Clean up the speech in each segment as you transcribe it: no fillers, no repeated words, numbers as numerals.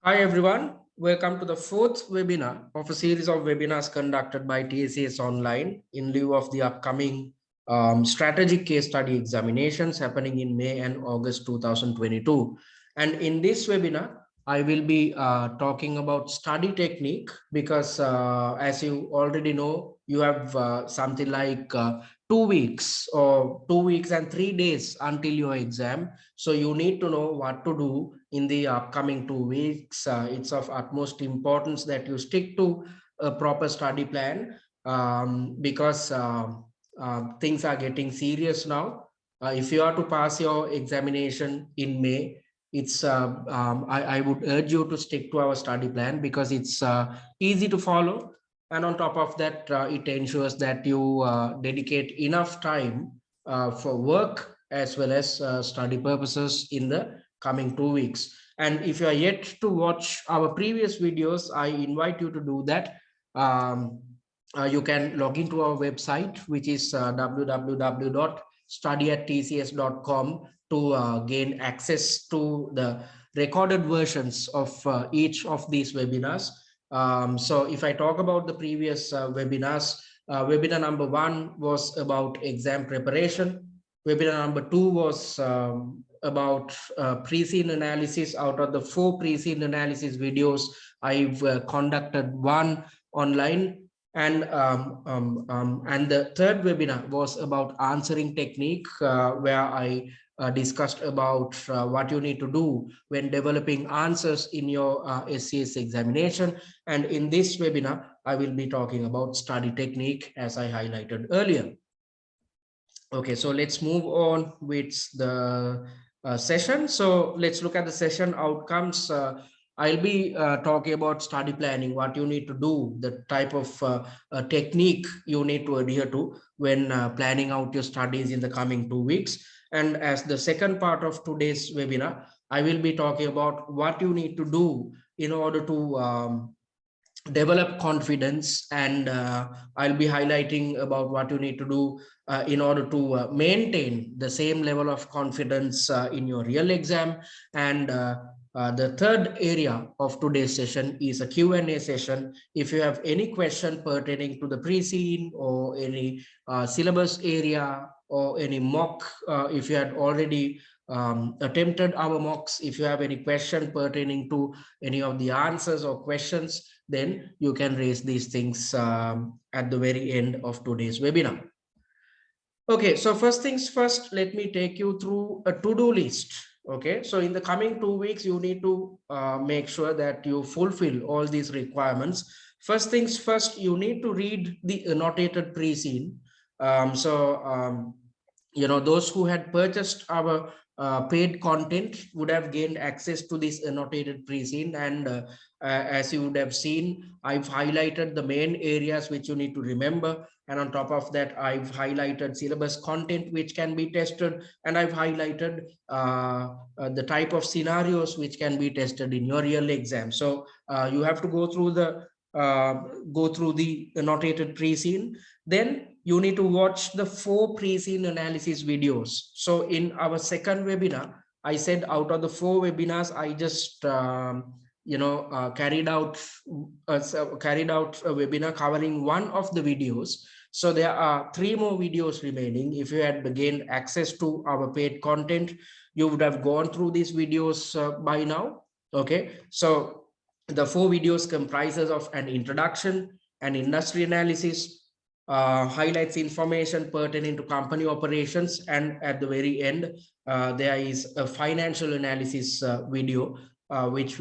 Hi everyone, welcome to the fourth webinar of a series of webinars conducted by TCS Online in lieu of the upcoming strategic case study examinations happening in May and August 2022. And in this webinar, I will be talking about study technique because as you already know, you have something like 2 weeks or 2 weeks and 3 days until your exam. So you need to know what to do in the upcoming 2 weeks. It's of utmost importance that you stick to a proper study plan because things are getting serious now. If you are to pass your examination in May, I would urge you to stick to our study plan because it's easy to follow. And on top of that, it ensures that you dedicate enough time for work as well as study purposes in the coming 2 weeks. And if you are yet to watch our previous videos, I invite you to do that. You can log into our website, which is www.studyatTCS.com to gain access to the recorded versions of each of these webinars. So if I talk about the previous webinars, webinar number 1 was about exam preparation. Webinar number 2 was about pre-scene analysis. Out of the 4 pre-scene analysis videos, I've conducted 1 online. And the third webinar was about answering technique, where I discussed about what you need to do when developing answers in your SCS examination. And in this webinar, I will be talking about study technique as I highlighted earlier. Okay, so let's move on with the session. So let's look at the session outcomes. I'll be talking about study planning, what you need to do, the type of technique you need to adhere to when planning out your studies in the coming 2 weeks. And as the second part of today's webinar, I will be talking about what you need to do in order to develop confidence, and I'll be highlighting about what you need to do in order to maintain the same level of confidence in your real exam. And the third area of today's session is a Q&A session. If you have any question pertaining to the pre-scene or any syllabus area or any mock, if you had already attempted our mocks, if you have any question pertaining to any of the answers or questions, then you can raise these things at the very end of today's webinar. Okay, so first things first, let me take you through a to-do list. Okay, so in the coming 2 weeks, you need to make sure that you fulfill all these requirements. First things first, you need to read the annotated pre-scene. You know, those who had purchased our paid content would have gained access to this annotated pre-scene, and as you would have seen, I've highlighted the main areas which you need to remember, and on top of that, I've highlighted syllabus content which can be tested, and I've highlighted the type of scenarios which can be tested in your real exam. So you have to go through the annotated pre-scene. Then you need to watch the 4 pre-scene analysis videos. So in our second webinar, I said out of the 4 webinars, I just carried out a webinar covering one of the videos. So there are 3 more videos remaining. If you had gained access to our paid content, you would have gone through these videos by now. Okay, so the 4 videos comprises of an introduction, an industry analysis, highlights information pertaining to company operations, and at the very end there is a financial analysis video which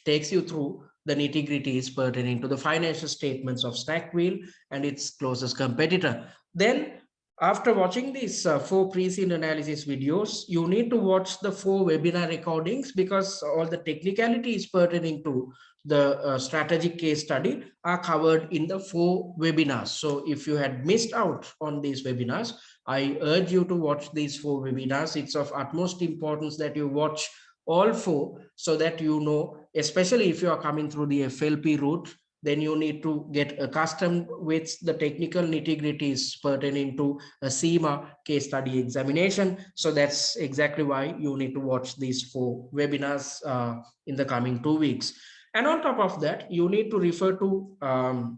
takes you through the nitty-gritties pertaining to the financial statements of Snakwheel and its closest competitor. Then after watching these 4 pre-scene analysis videos, you need to watch the 4 webinar recordings because all the technicalities pertaining to the strategic case study are covered in the 4 webinars. So if you had missed out on these webinars, I urge you to watch these 4 webinars. It's of utmost importance that you watch all 4 so that you know, especially if you are coming through the FLP route, then you need to get accustomed with the technical nitty-gritties pertaining to a CIMA case study examination. So that's exactly why you need to watch these 4 webinars in the coming 2 weeks. And on top of that, you need to refer to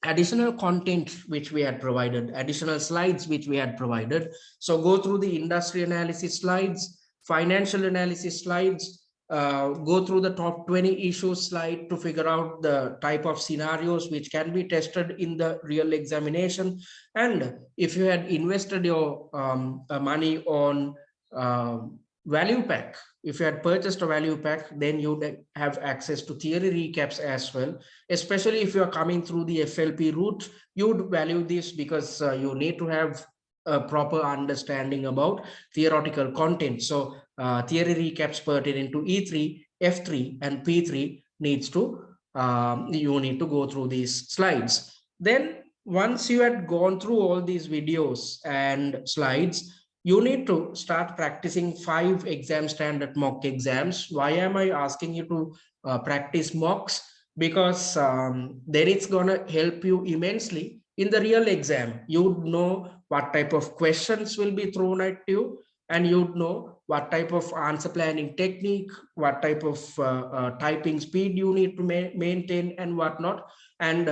additional content which we had provided, additional slides which we had provided. So go through the industry analysis slides, financial analysis slides, go through the top 20 issues slide to figure out the type of scenarios which can be tested in the real examination. And if you had invested your money on value pack, if you had purchased a value pack, then you have access to theory recaps as well. Especially if you are coming through the FLP route, you would value this because you need to have a proper understanding about theoretical content. So theory recaps pertaining to E3, F3, and P3 needs to, you need to go through these slides. Then once you had gone through all these videos and slides, you need to start practicing 5 exam standard mock exams. Why am I asking you to practice mocks? Because then it's going to help you immensely in the real exam. You would know what type of questions will be thrown at you, and you'd know what type of answer planning technique, what type of typing speed you need to maintain and whatnot. And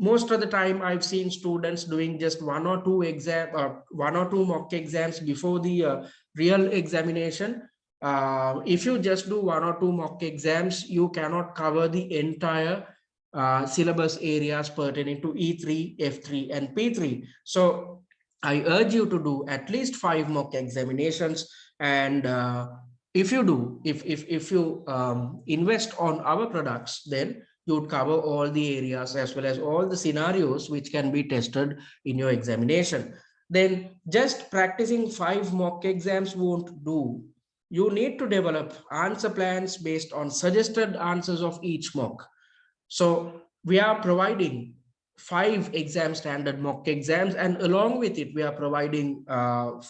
most of the time I've seen students doing just 1 or 2 mock exams before the real examination. If you just do 1 or 2 mock exams, you cannot cover the entire syllabus areas pertaining to E3, F3, and P3. So I urge you to do at least 5 mock examinations. And if you do, if you invest on our products, then you would cover all the areas as well as all the scenarios which can be tested in your examination. Then just practicing 5 mock exams won't do. You need to develop answer plans based on suggested answers of each mock. So we are providing 5 exam standard mock exams, and along with it, we are providing 5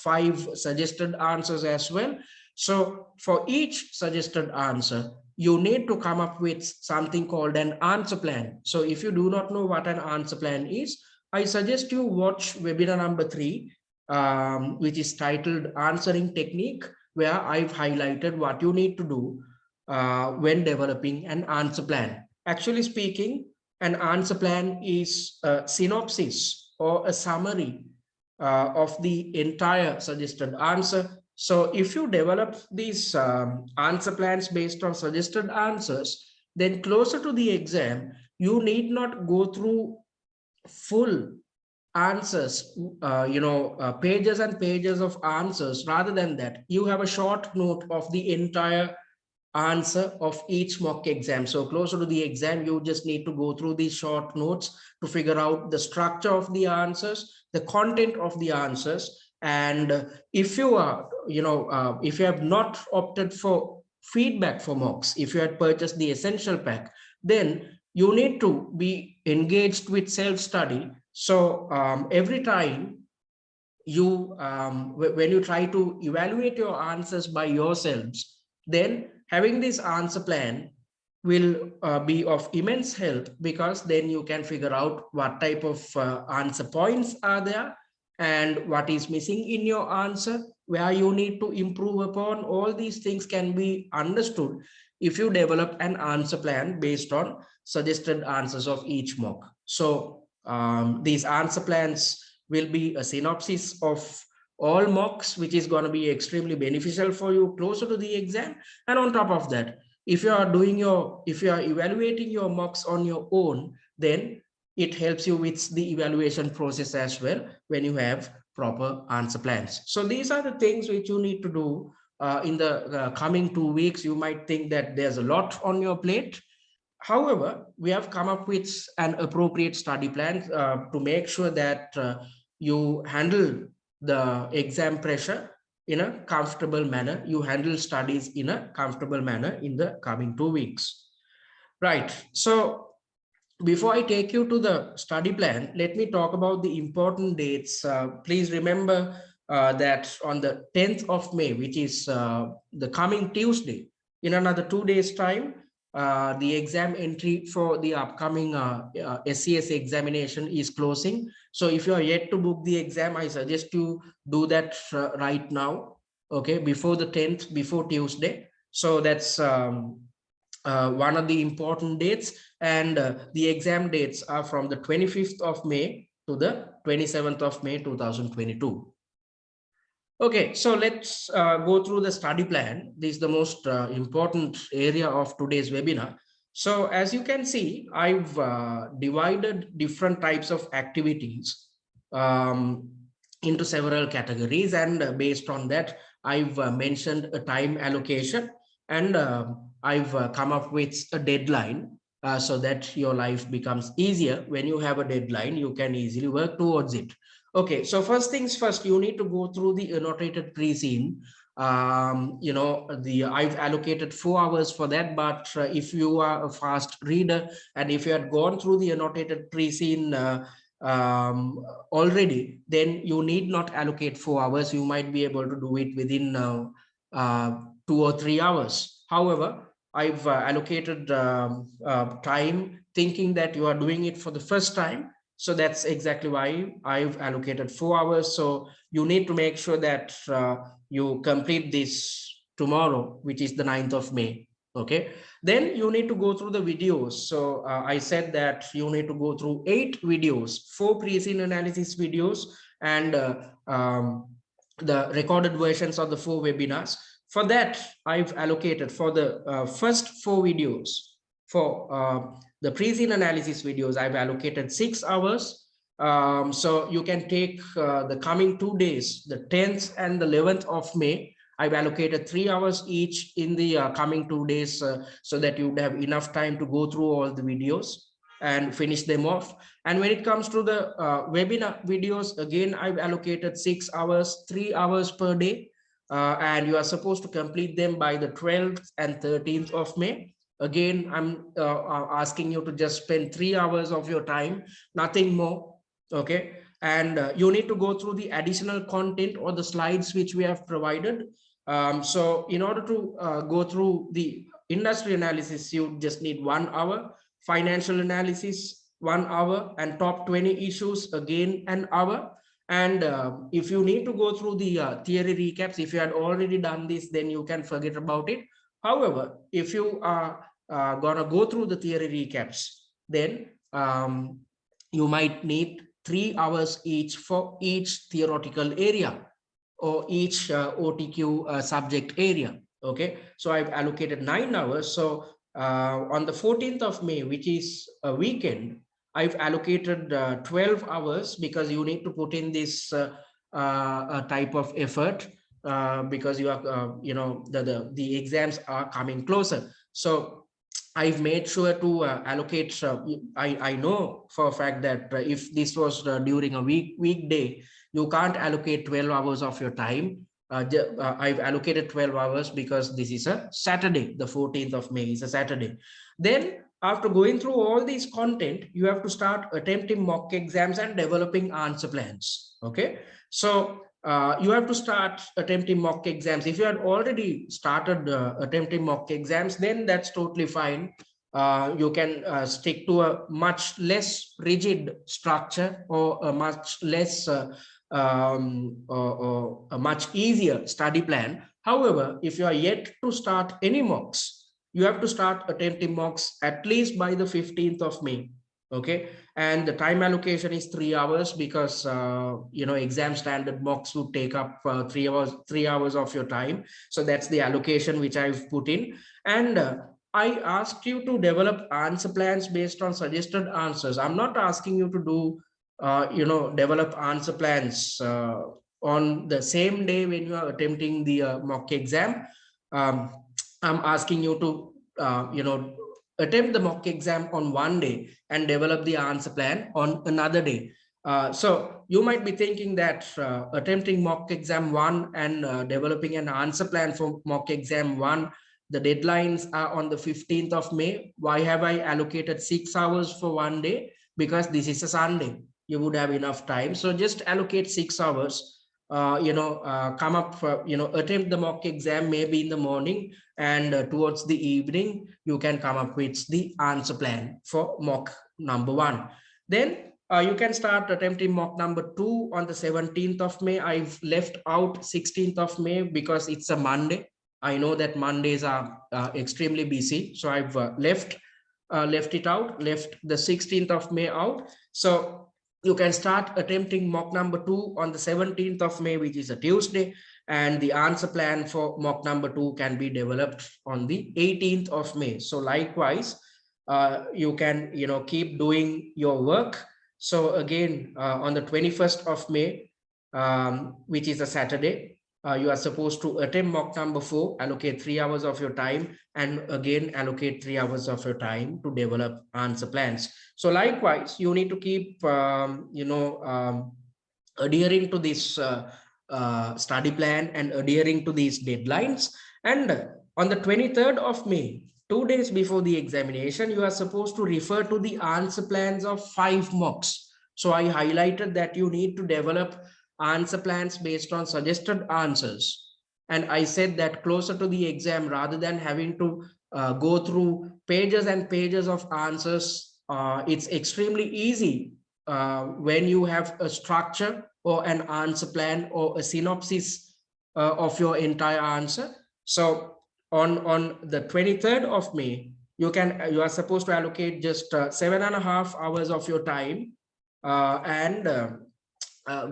suggested answers as well. So for each suggested answer, you need to come up with something called an answer plan. So if you do not know what an answer plan is, I suggest you watch webinar number 3, which is titled Answering Technique, where I've highlighted what you need to do when developing an answer plan. Actually speaking, an answer plan is a synopsis or a summary of the entire suggested answer. So if you develop these answer plans based on suggested answers, then closer to the exam, you need not go through full answers, pages and pages of answers. Rather than that, you have a short note of the entire answer of each mock exam. So closer to the exam, you just need to go through these short notes to figure out the structure of the answers, the content of the answers. And if you are, if you have not opted for feedback for mocks, if you had purchased the essential pack, then you need to be engaged with self-study. So every time you, when you try to evaluate your answers by yourselves, then having this answer plan will be of immense help, because then you can figure out what type of answer points are there and what is missing in your answer, where you need to improve upon. All these things can be understood if you develop an answer plan based on suggested answers of each mock. So these answer plans will be a synopsis of all mocks, which is going to be extremely beneficial for you closer to the exam. And on top of that, if you are evaluating your mocks on your own, then it helps you with the evaluation process as well when you have proper answer plans. So these are the things which you need to do in the coming 2 weeks. You might think that there's a lot on your plate. However, we have come up with an appropriate study plan to make sure that you handle the exam pressure in a comfortable manner. You handle studies in a comfortable manner in the coming 2 weeks. Right. So before I take you to the study plan, let me talk about the important dates. Please remember that on the 10th of May, which is the coming Tuesday, in another 2 days' time, the exam entry for the upcoming SCS examination is closing. So if you are yet to book the exam, I suggest you do that right now, okay, before the 10th, before Tuesday. So that's one of the important dates, and the exam dates are from the 25th of May to the 27th of May 2022. Okay, so let's go through the study plan. This is the most important area of today's webinar. So as you can see, I've divided different types of activities um, into several categories, and based on that, I've mentioned a time allocation, and I've come up with a deadline so that your life becomes easier. When you have a deadline, you can easily work towards it. Okay, so first things first, you need to go through the annotated pre-scene. I've allocated 4 hours for that, but if you are a fast reader and if you had gone through the annotated pre-scene already, then you need not allocate 4 hours. You might be able to do it within 2 or 3 hours. However, I've allocated time thinking that you are doing it for the first time. So that's exactly why I've allocated 4 hours. So you need to make sure that you complete this tomorrow, which is the 9th of May. Okay, then you need to go through the videos. So I said that you need to go through 8 videos, 4 pre-scene analysis videos, and the recorded versions of the 4 webinars. For that, I've allocated for the first 4 videos for the pre-scene analysis videos, I've allocated 6 hours. So you can take the coming 2 days, the 10th and the 11th of May. I've allocated 3 hours each in the coming 2 days so that you would have enough time to go through all the videos and finish them off. And when it comes to the webinar videos, again, I've allocated 6 hours, 3 hours per day. And you are supposed to complete them by the 12th and 13th of May. Again, I'm asking you to just spend 3 hours of your time, nothing more. Okay, and you need to go through the additional content or the slides which we have provided. So in order to go through the industry analysis, you just need 1 hour, financial analysis 1 hour, and top 20 issues again an hour. And if you need to go through the theory recaps, if you had already done this, then you can forget about it. However, if you are gonna go through the theory recaps, then you might need 3 hours each for each theoretical area or each OTQ subject area. Okay, so I've allocated 9 hours. So on the 14th of May, which is a weekend, I've allocated 12 hours because you need to put in this type of effort because you are, the exams are coming closer. So I've made sure to allocate. I know for a fact that if this was during a weekday, you can't allocate 12 hours of your time. I've allocated 12 hours because this is a Saturday. The 14th of May is a Saturday. Then after going through all these content, you have to start attempting mock exams and developing answer plans. Okay, so you have to start attempting mock exams. If you had already started attempting mock exams, then that's totally fine. You can stick to a much less rigid structure or a much less or a much easier study plan. However, if you are yet to start any mocks, you have to start attempting mocks at least by the 15th of May. Okay, and the time allocation is 3 hours because exam standard mocks would take up 3 hours of your time. So that's the allocation which I've put in. And I asked you to develop answer plans based on suggested answers. I'm not asking you to do develop answer plans on the same day when you are attempting the mock exam. I'm asking you to attempt the mock exam on one day and develop the answer plan on another day. So you might be thinking that attempting mock exam 1 and developing an answer plan for mock exam 1, the deadlines are on the 15th of May. Why have I allocated 6 hours for one day? Because this is a Sunday. You would have enough time. So just allocate 6 hours. come up, attempt the mock exam maybe in the morning, and towards the evening, you can come up with the answer plan for mock number 1. Then you can start attempting mock number 2 on the 17th of May. I've left out 16th of May because it's a Monday. I know that Mondays are extremely busy, so I've left it out, left the 16th of May out. So you can start attempting mock number 2 on the 17th of May, which is a Tuesday, and the answer plan for mock number 2 can be developed on the 18th of May. So likewise, you can keep doing your work. So again, on the 21st of May, which is a Saturday, you are supposed to attempt mock number 4, allocate 3 hours of your time, and again allocate 3 hours of your time to develop answer plans. So likewise, you need to keep adhering to this study plan and adhering to these deadlines. And on the 23rd of May, 2 days before the examination, you are supposed to refer to the answer plans of 5 mocks. So I highlighted that you need to develop answer plans based on suggested answers. And I said that closer to the exam, rather than having to go through pages and pages of answers, it's extremely easy when you have a structure or an answer plan or a synopsis of your entire answer. So on the 23rd of May, you are supposed to allocate just 7.5 hours of your time and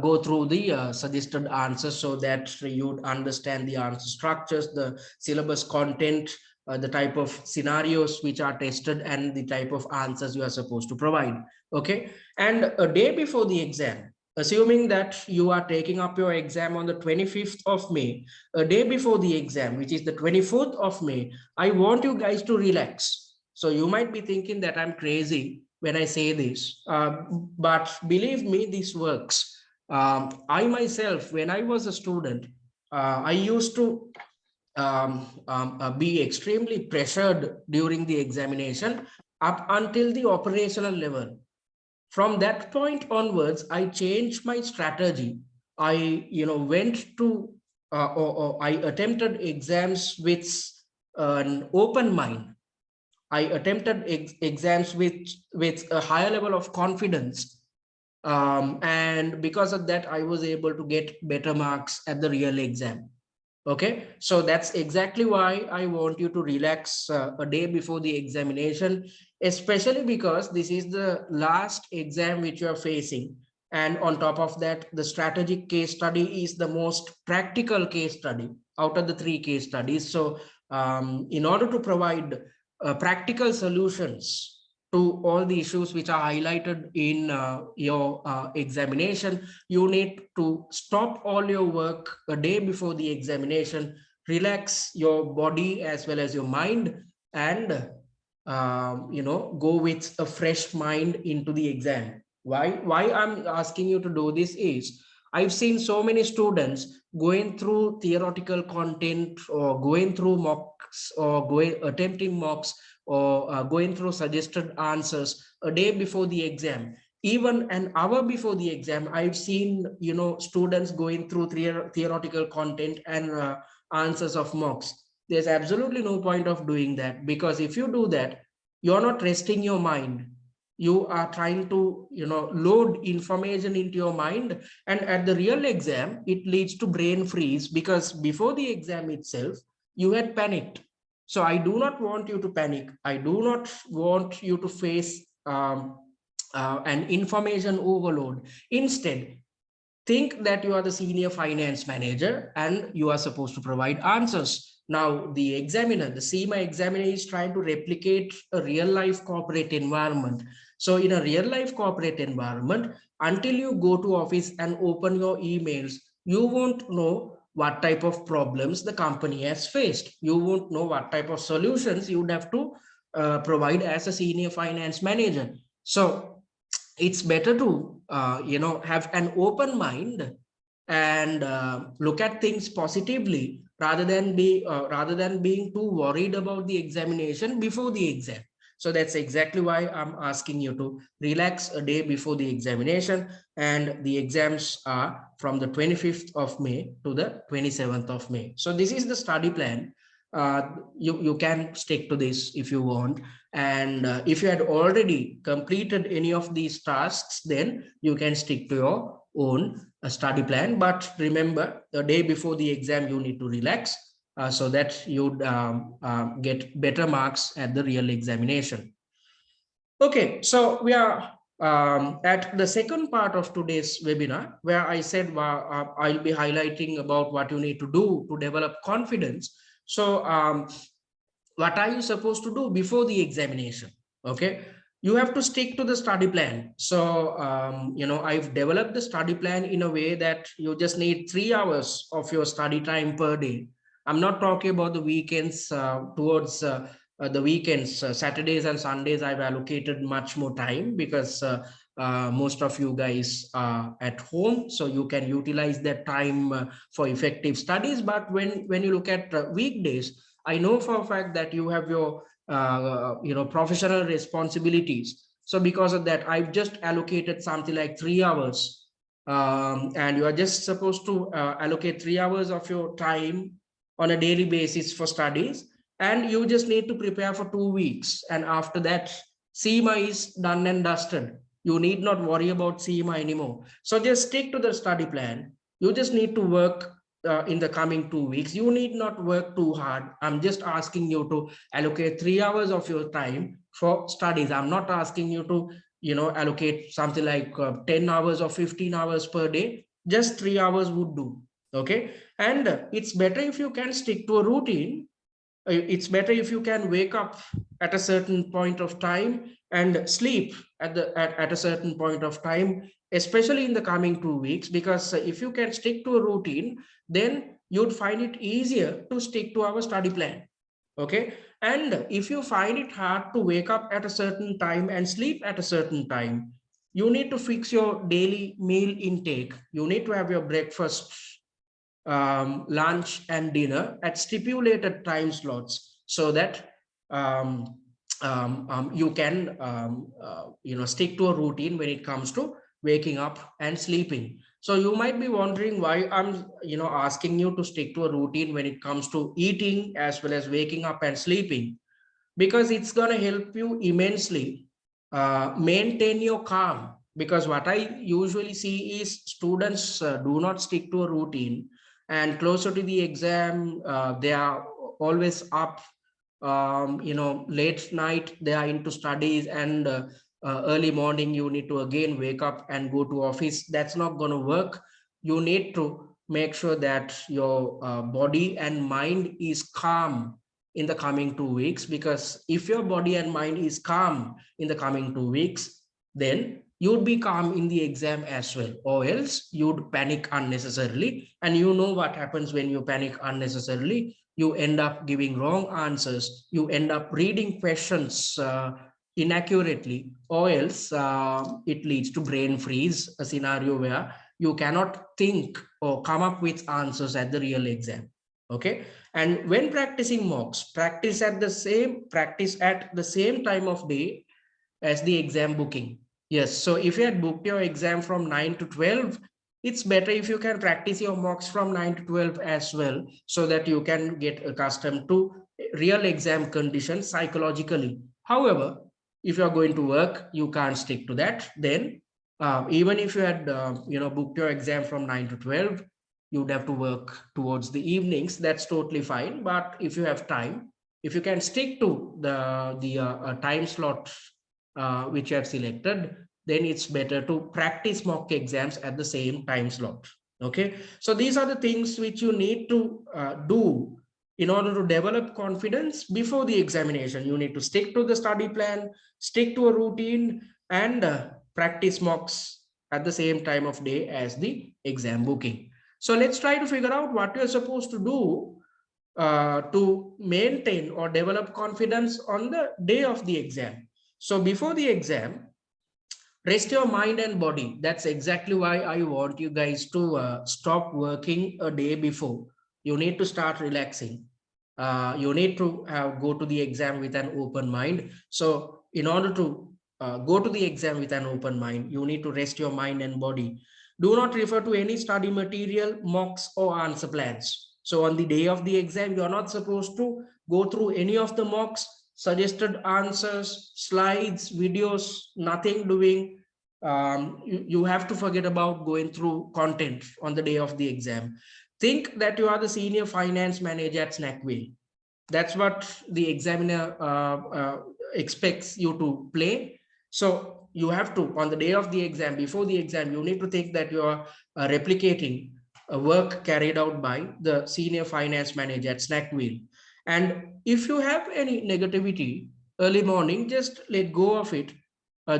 go through the suggested answers, so that you understand the answer structures, the syllabus content, the type of scenarios which are tested, and the type of answers you are supposed to provide. Okay, and a day before the exam, assuming that you are taking up your exam on the 25th of May, a day before the exam, which is the 24th of May, I want you guys to relax. So you might be thinking that I'm crazy when I say this, but believe me, this works. I myself, when I was a student, I used to be extremely pressured during the examination up until the operational level. From that point onwards, I changed my strategy. I went to or I attempted exams with an open mind. I attempted exams with a higher level of confidence, and because of that, I was able to get better marks at the real exam. Okay, so that's exactly why I want you to relax a day before the examination, especially because this is the last exam which you are facing. And on top of that, the strategic case study is the most practical case study out of the 3 case studies. So in order to provide practical solutions to all the issues which are highlighted in your examination, you need to stop all your work a day before the examination, relax your body as well as your mind, and go with a fresh mind into the exam. Why I'm asking you to do this is, I've seen so many students going through theoretical content, or going through mocks, or attempting mocks, or going through suggested answers a day before the exam. Even an hour before the exam, I've seen students going through theoretical content and answers of mocks. There's absolutely no point of doing that, because if you do that, you're not resting your mind. You are trying to load information into your mind, and at the real exam it leads to brain freeze, because before the exam itself you had panicked. So I do not want you to panic. I do not want you to face an information overload. Instead, think that you are the senior finance manager and you are supposed to provide answers. Now, the examiner, the CIMA examiner, is trying to replicate a real life corporate environment. So in a real life corporate environment, until you go to office and open your emails, you won't know what type of problems the company has faced. You won't know what type of solutions you would have to provide as a senior finance manager. So it's better to have an open mind and look at things positively, rather than being too worried about the examination before the exam. So that's exactly why I'm asking you to relax a day before the examination. And the exams are from the 25th of May to the 27th of May. So this is the study plan. You can stick to this if you want. And if you had already completed any of these tasks, then you can stick to your own study plan. But remember, the day before the exam, you need to relax so that you'd get better marks at the real examination. Okay, so we are at the second part of today's webinar, where I said I'll be highlighting about what you need to do to develop confidence. So what are you supposed to do before the examination? Okay, you have to stick to the study plan. So I've developed the study plan in a way that you just need 3 hours of your study time per day. I'm not talking about the weekends. Towards the weekends, Saturdays and Sundays, I've allocated much more time because most of you guys are at home, so you can utilize that time for effective studies. But when you look at weekdays, I know for a fact that you have your professional responsibilities. So because of that, I've just allocated something like 3 hours, and you are just supposed to allocate 3 hours of your time on a daily basis for studies, and you just need to prepare for 2 weeks, and after that CIMA is done and dusted. You need not worry about CIMA anymore. So just stick to the study plan. You just need to work in the coming 2 weeks. You need not work too hard. I'm just asking you to allocate 3 hours of your time for studies. I'm not asking you to allocate something like 10 hours or 15 hours per day. Just 3 hours would do. Okay, and it's better if you can stick to a routine. It's better if you can wake up at a certain point of time and sleep at a certain point of time, especially in the coming 2 weeks, because if you can stick to a routine, then you'd find it easier to stick to our study plan. Okay, and if you find it hard to wake up at a certain time and sleep at a certain time, you need to fix your daily meal intake. You need to have your breakfast, lunch and dinner at stipulated time slots, so that you can stick to a routine when it comes to waking up and sleeping. So you might be wondering why I'm asking you to stick to a routine when it comes to eating as well as waking up and sleeping, because it's going to help you immensely maintain your calm. Because what I usually see is students do not stick to a routine, and closer to the exam, they are always up, late night they are into studies, and early morning you need to again wake up and go to office. That's not going to work. You need to make sure that your body and mind is calm in the coming 2 weeks, because if your body and mind is calm in the coming 2 weeks, then you'd be calm in the exam as well, or else you'd panic unnecessarily. And you know what happens when you panic unnecessarily. You end up giving wrong answers, you end up reading questions inaccurately, or else it leads to brain freeze, a scenario where you cannot think or come up with answers at the real exam. Okay, and when practicing mocks, practice at the same time of day as the exam booking. Yes, so if you had booked your exam from 9 to 12, it's better if you can practice your mocks from 9 to 12 as well, so that you can get accustomed to real exam conditions psychologically. However, if you're going to work, you can't stick to that. Then even if you had booked your exam from 9 to 12, you'd have to work towards the evenings. That's totally fine. But if you have time, if you can stick to the time slot which you have selected, then it's better to practice mock exams at the same time slot. Okay, so these are the things which you need to do in order to develop confidence before the examination. You need to stick to the study plan, stick to a routine, and practice mocks at the same time of day as the exam booking. So let's try to figure out what you're supposed to do to maintain or develop confidence on the day of the exam. So before the exam, rest your mind and body. That's exactly why I want you guys to stop working a day before. You need to start relaxing. You need to go to the exam with an open mind. So in order to go to the exam with an open mind, you need to rest your mind and body. Do not refer to any study material, mocks, or answer plans. So on the day of the exam, you are not supposed to go through any of the mocks, suggested answers, slides, videos, nothing doing. You have to forget about going through content on the day of the exam. Think that you are the senior finance manager at Snakwheel. That's what the examiner expects you to play. So you have to, on the day of the exam, before the exam, you need to think that you are replicating a work carried out by the senior finance manager at Snakwheel. And if you have any negativity early morning, just let go of it.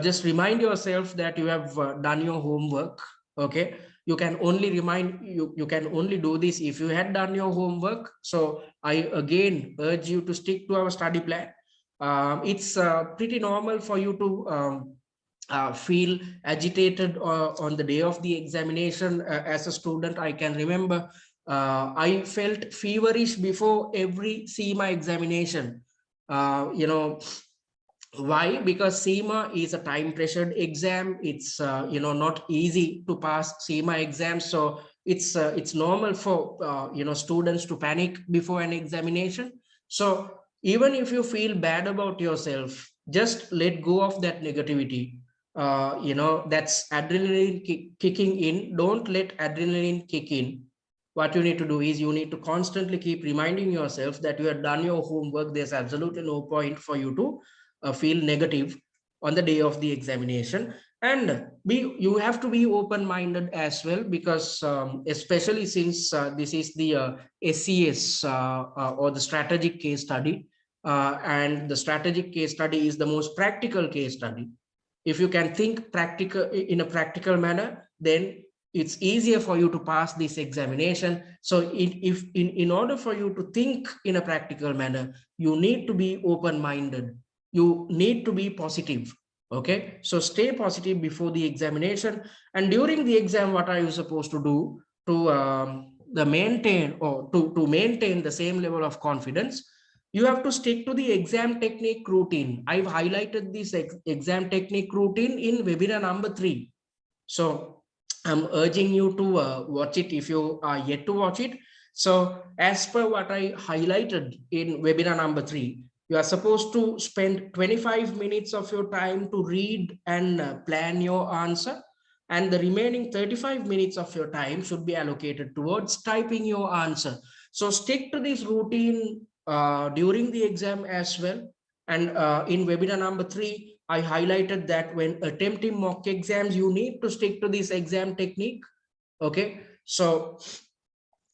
Just remind yourself that you have done your homework. Okay, you can only you can only do this if you had done your homework. So I again urge you to stick to our study plan. It's pretty normal for you to feel agitated on the day of the examination. As a student, I can remember I felt feverish before every CIMA examination. You know, why? Because CIMA is a time pressured exam. It's not easy to pass CIMA exam. So it's normal for students to panic before an examination. So even if you feel bad about yourself, just let go of that negativity. That's adrenaline kicking in. Don't let adrenaline kick in. What you need to do is you need to constantly keep reminding yourself that you have done your homework. There's absolutely no point for you to feel negative on the day of the examination. And you have to be open-minded as well, because especially since this is the SCS or the strategic case study, and the strategic case study is the most practical case study. If you can think practical in a practical manner, then it's easier for you to pass this examination. So in order for you to think in a practical manner, you need to be open-minded. You need to be positive. Okay, so stay positive before the examination. And during the exam, what are you supposed to do to maintain the same level of confidence? You have to stick to the exam technique routine. I've highlighted this exam technique routine in webinar number 3. So I'm urging you to watch it if you are yet to watch it. So as per what I highlighted in webinar number 3, you are supposed to spend 25 minutes of your time to read and plan your answer. And the remaining 35 minutes of your time should be allocated towards typing your answer. So stick to this routine during the exam as well. And in webinar number 3, I highlighted that when attempting mock exams, you need to stick to this exam technique. Okay, so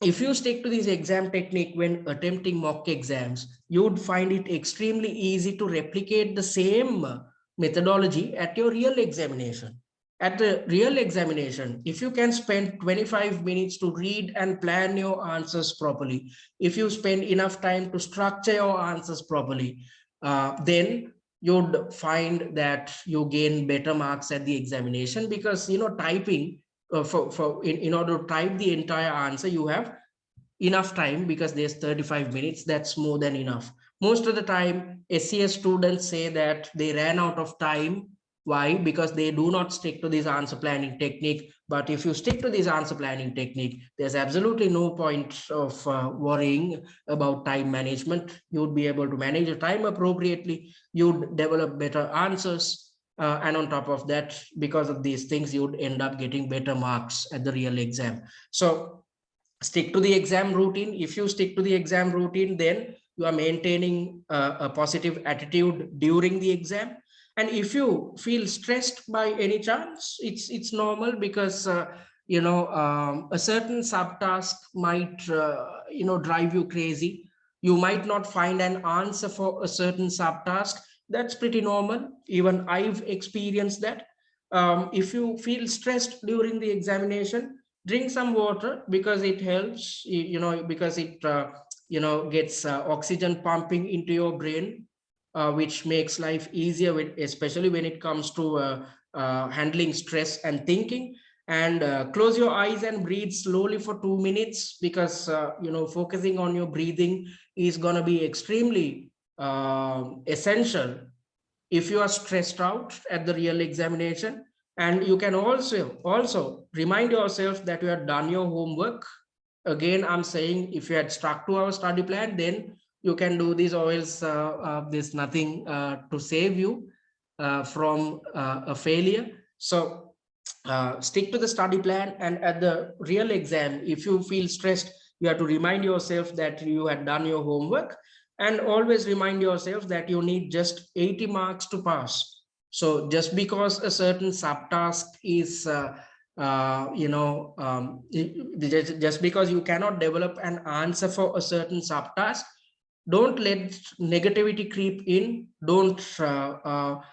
if you stick to this exam technique when attempting mock exams, you would find it extremely easy to replicate the same methodology at your real examination. At the real examination, if you can spend 25 minutes to read and plan your answers properly, if you spend enough time to structure your answers properly, then you'd find that you gain better marks at the examination. Because typing in order to type the entire answer, you have enough time, because there's 35 minutes. That's more than enough. Most of the time SCS students say that they ran out of time. Why? Because they do not stick to this answer planning technique. But if you stick to this answer planning technique, there's absolutely no point of worrying about time management. You would be able to manage your time appropriately. You'd develop better answers. And on top of that, because of these things, you'd end up getting better marks at the real exam. So stick to the exam routine. If you stick to the exam routine, then you are maintaining a positive attitude during the exam. And if you feel stressed by any chance, it's normal, because a certain subtask might drive you crazy. You might not find an answer for a certain subtask. That's pretty normal. Even I've experienced that. If you feel stressed during the examination, drink some water, because it helps, because it gets oxygen pumping into your brain, which makes life easier, especially when it comes to handling stress and thinking. and close your eyes and breathe slowly for 2 minutes, because focusing on your breathing is going to be extremely essential if you are stressed out at the real examination. And you can also remind yourself that you have done your homework. Again, I'm saying, if you had stuck to our study plan, then you can do this, or else there's nothing to save you from a failure. So stick to the study plan, and at the real exam, if you feel stressed, you have to remind yourself that you had done your homework, and always remind yourself that you need just 80 marks to pass. So just because a certain subtask is just because you cannot develop an answer for a certain subtask, don't let negativity creep in. Don't let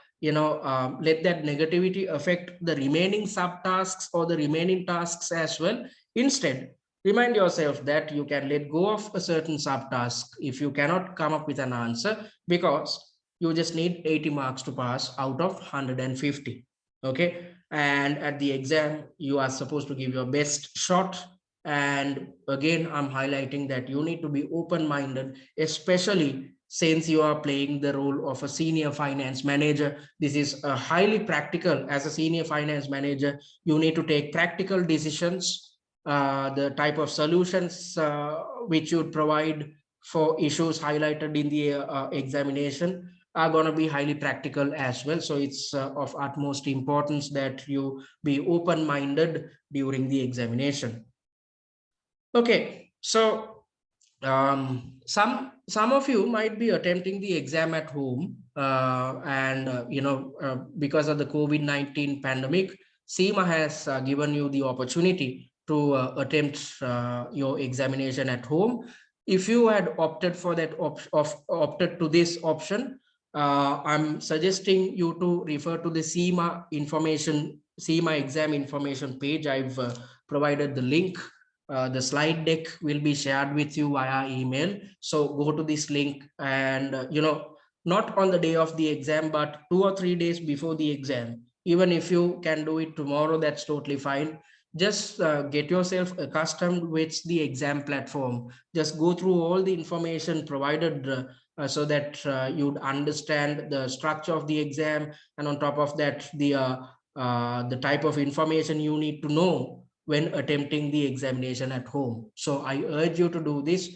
that negativity affect the remaining subtasks or the remaining tasks as well. Instead, remind yourself that you can let go of a certain subtask if you cannot come up with an answer, because you just need 80 marks to pass out of 150. Okay, and at the exam you are supposed to give your best shot. And again, I'm highlighting that you need to be open-minded, especially since you are playing the role of a senior finance manager. This is a highly practical. As a senior finance manager, you need to take practical decisions. The type of solutions which you provide for issues highlighted in the examination are going to be highly practical as well. So it's of utmost importance that you be open-minded during the examination. Okay, so some of you might be attempting the exam at home, and because of the COVID-19 pandemic, CIMA has given you the opportunity to attempt your examination at home. If you had opted for that opted to this option, I'm suggesting you to refer to the CIMA exam information page. I've provided the link. The slide deck will be shared with you via email. So go to this link, and not on the day of the exam, but 2 or 3 days before the exam. Even if you can do it tomorrow, that's totally fine. Just get yourself accustomed with the exam platform. Just go through all the information provided so that you'd understand the structure of the exam, and on top of that, the type of information you need to know when attempting the examination at home. So I urge you to do this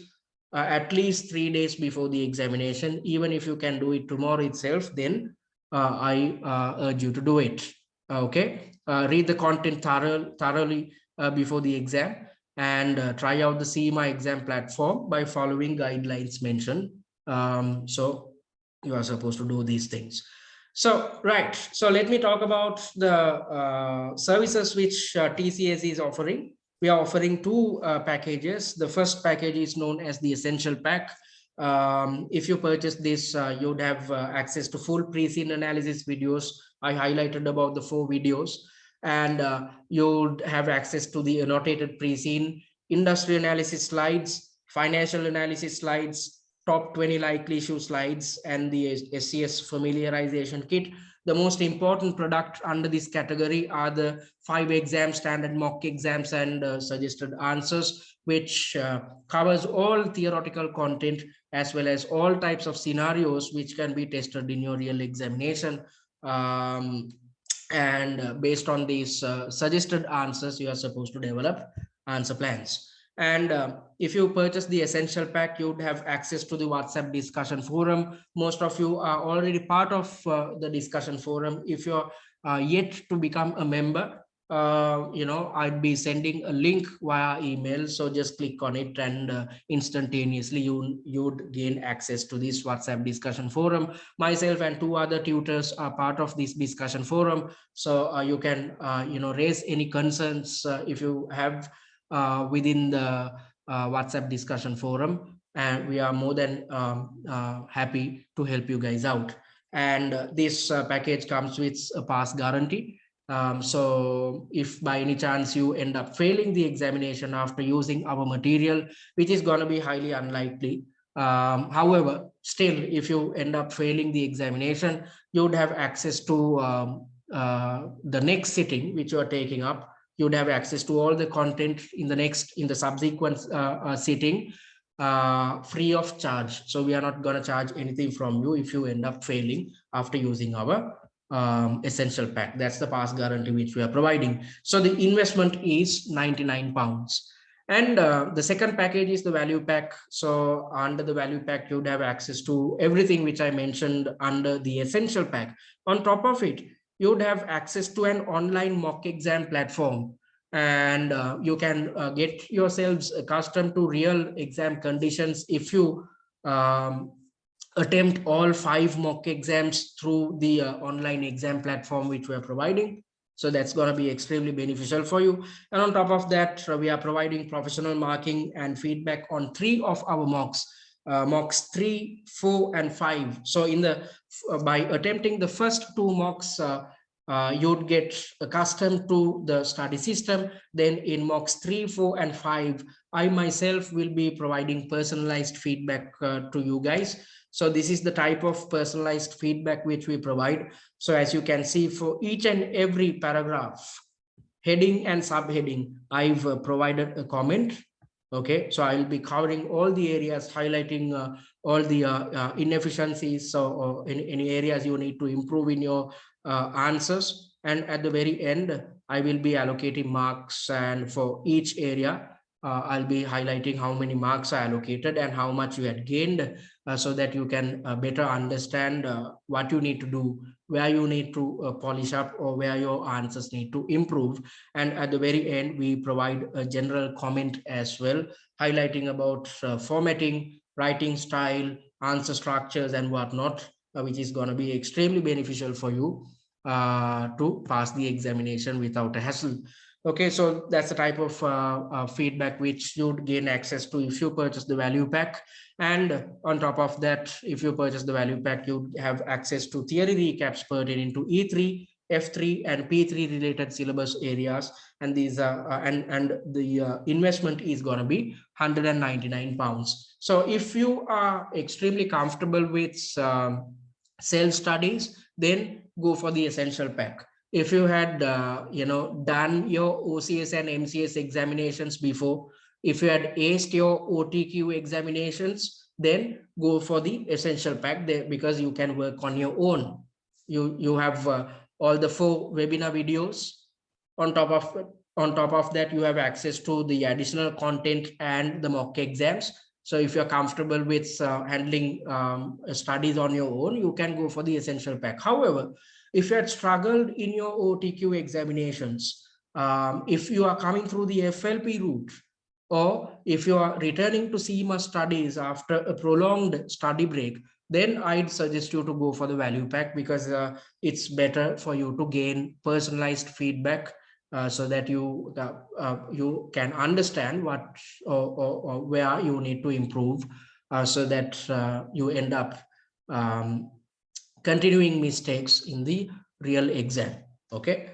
at least 3 days before the examination. Even if you can do it tomorrow itself, then I urge you to do it. Okay, read the content thoroughly before the exam, and try out the CIMA exam platform by following guidelines mentioned. So you are supposed to do these things. So, right. So let me talk about the services which TCS is offering. We are offering two packages. The first package is known as the Essential Pack. If you purchase this, you would have access to full pre-scene analysis videos. I highlighted about the 4 videos, and you would have access to the annotated pre-scene, industry analysis slides, financial analysis slides, top 20 likely issue slides, and the SCS familiarization kit. The most important product under this category are the 5 exam standard mock exams and suggested answers, which covers all theoretical content as well as all types of scenarios which can be tested in your real examination. And based on these suggested answers, you are supposed to develop answer plans. And if you purchase the Essential Pack, you would have access to the WhatsApp discussion forum. Most of you are already part of the discussion forum. If you're yet to become a member, I'd be sending a link via email. So just click on it, and instantaneously you'd gain access to this WhatsApp discussion forum. Myself and 2 other tutors are part of this discussion forum. So you can, raise any concerns if you have within the WhatsApp discussion forum, and we are more than happy to help you guys out. And this package comes with a pass guarantee. So if by any chance you end up failing the examination after using our material, which is going to be highly unlikely, however, still, if you end up failing the examination, you would have access to the next sitting which you are taking up. you'd have access to all the content in the subsequent sitting, free of charge. So we are not going to charge anything from you if you end up failing after using our essential pack. That's the pass guarantee which we are providing. So the investment is £99. And the second package is the value pack. So under the value pack, you'd have access to everything which I mentioned under the essential pack. On top of it, you'd have access to an online mock exam platform, and you can get yourselves accustomed to real exam conditions if you attempt all 5 mock exams through the online exam platform which we are providing. So that's going to be extremely beneficial for you. And on top of that, we are providing professional marking and feedback on 3 of our mocks, mocks 3, 4, and 5. So in the by attempting the first 2 mocks, you'd get accustomed to the study system. Then in mocks 3, 4, and 5, I myself will be providing personalized feedback to you guys. So this is the type of personalized feedback which we provide. So as you can see, for each and every paragraph, heading and subheading, I've provided a comment. Okay, so I'll be covering all the areas, highlighting all the inefficiencies, so any areas you need to improve in your answers. And at the very end, I will be allocating marks, and for each area, I'll be highlighting how many marks are allocated and how much you had gained, so that you can better understand what you need to do, where you need to polish up, or where your answers need to improve. And at the very end, we provide a general comment as well, highlighting about formatting, writing style, answer structures, and whatnot, which is going to be extremely beneficial for you to pass the examination without a hassle. Okay, so that's the type of feedback which you'd gain access to if you purchase the value pack. And on top of that, if you purchase the value pack, you have access to theory recaps pertaining to E3, F3, and P3 related syllabus areas. And these are and the investment is going to be £199. So if you are extremely comfortable with self studies, then go for the essential pack. If you had done your OCS and MCS examinations before, if you had aced your OTQ examinations, then go for the essential pack there, because you can work on your own. You have all the 4 webinar videos. On top of that, you have access to the additional content and the mock exams. So if you're comfortable with handling studies on your own, you can go for the essential pack. However, if you had struggled in your OTQ examinations, if you are coming through the FLP route, or if you are returning to CIMA studies after a prolonged study break, then I'd suggest you to go for the value pack, because it's better for you to gain personalized feedback, so that you can understand what or where you need to improve, so that you end up continuing mistakes in the real exam. Okay,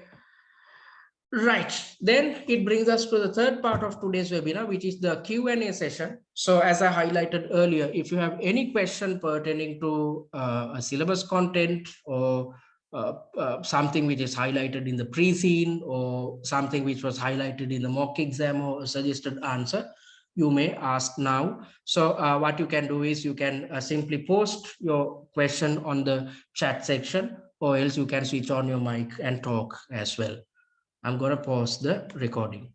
right, then it brings us to the third part of today's webinar, which is the Q&A session. So as I highlighted earlier, if you have any question pertaining to a syllabus content, or something which is highlighted in the pre-scene, or something which was highlighted in the mock exam, or a suggested answer, you may ask now. So what you can do is you can simply post your question on the chat section, or else you can switch on your mic and talk as well. I'm going to pause the recording.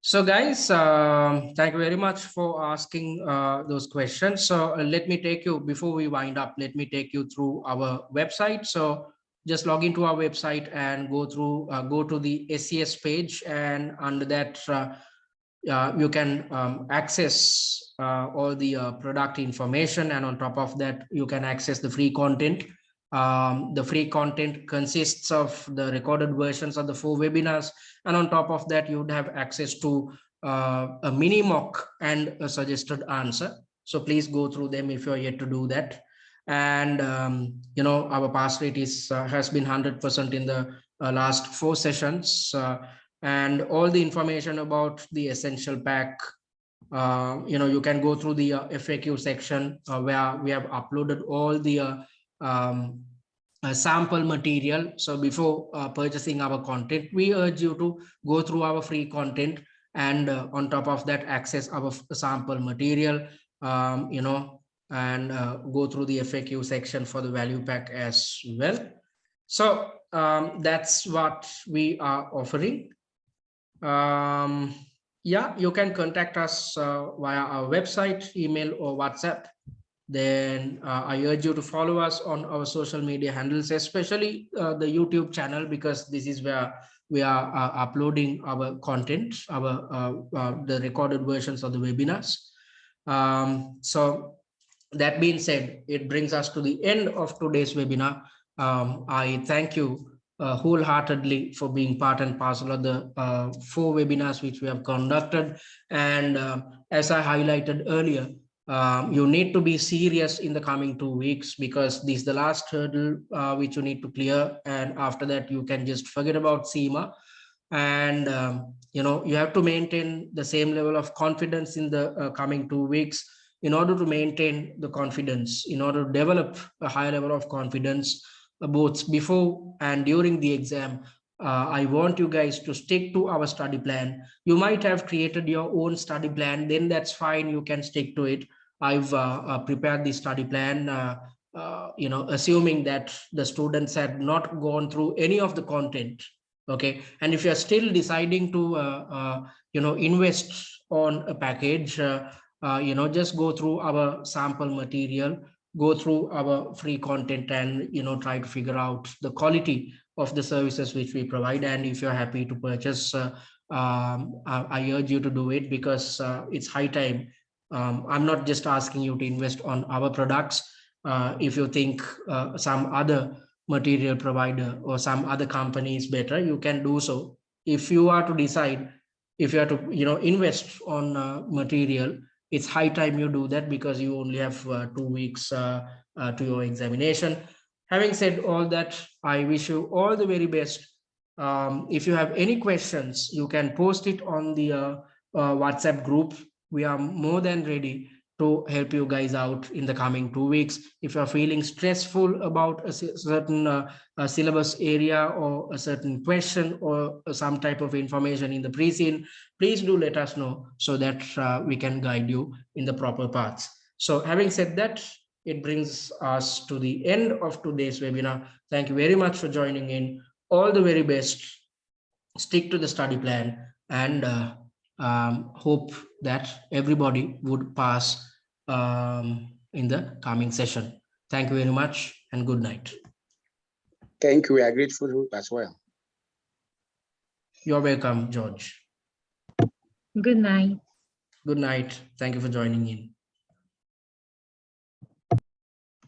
So guys, thank you very much for asking those questions. So let me take you, before we wind up, let me take you through our website. So just log into our website and go to the SCS page, and under that you can access all the product information, and on top of that you can access the free content. The free content consists of the recorded versions of the 4 webinars, and on top of that you would have access to a mini mock and a suggested answer. So please go through them if you're yet to do that. And our pass rate has been 100% in the last 4 sessions, and all the information about the essential pack, you can go through the FAQ section, where we have uploaded all the sample material. So before purchasing our content, we urge you to go through our free content, and on top of that, access our sample material, and go through the FAQ section for the value pack as well. So that's what we are offering. Yeah, you can contact us via our website, email, or WhatsApp. Then I urge you to follow us on our social media handles, especially the YouTube channel, because this is where we are uploading our content, our the recorded versions of the webinars. So that being said, it brings us to the end of today's webinar. I thank you wholeheartedly for being part and parcel of the 4 webinars which we have conducted. And as I highlighted earlier, you need to be serious in the coming 2 weeks, because this is the last hurdle which you need to clear. And after that, you can just forget about CIMA. And you have to maintain the same level of confidence in the coming 2 weeks. In order to maintain the confidence, in order to develop a high level of confidence both before and during the exam, I want you guys to stick to our study plan. You might have created your own study plan, then that's fine, you can stick to it. I've prepared the study plan, assuming that the students had not gone through any of the content. Okay, and if you're still deciding to invest on a package, just go through our sample material, go through our free content, and try to figure out the quality of the services which we provide. And if you're happy to purchase, I urge you to do it, because it's high time. I'm not just asking you to invest on our products. If you think some other material provider or some other company is better, you can do so. If you are to decide, if you are to invest on material, it's high time you do that, because you only have 2 weeks to your examination. Having said all that, I wish you all the very best. If you have any questions, you can post it on the WhatsApp group. We are more than ready to help you guys out in the coming 2 weeks. If you're feeling stressful about a certain syllabus area, or a certain question, or some type of information in the pre-scene, please do let us know, so that we can guide you in the proper paths. So having said that, it brings us to the end of today's webinar. Thank you very much for joining in. All the very best. Stick to the study plan, and hope that everybody would pass in the coming session. Thank you very much, and good night. Thank you. We are grateful as well. You're welcome, George. Good night. Good night. Thank you for joining in.